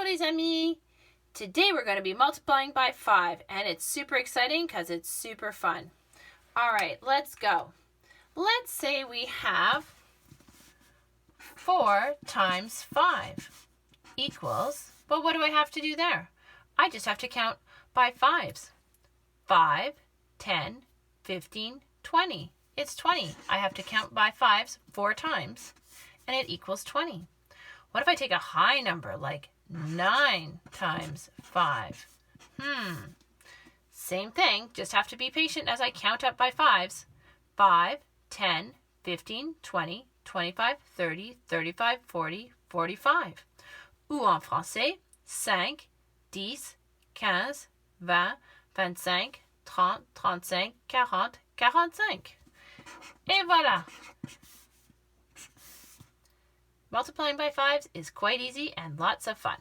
les amis! Today we're going to be multiplying by 5, and it's super exciting because it's super fun. All right, let's go. Let's say we have 4 times 5 equals, but what do I have to do there? I just have to count by 5s. 5, 10, 15, 20. It's 20. I have to count by 5s 4 times, and it equals 20. What if I take a high number like 9 times 5? Same thing, just have to be patient as I count up by 5s. 5, 10, 15, 20, 25, 30, 35, 40, 45. Ou en français, 5, 10, 15, 20, 25, 30, 35, 40, 45. Et voilà! Multiplying by 5s is quite easy and lots of fun.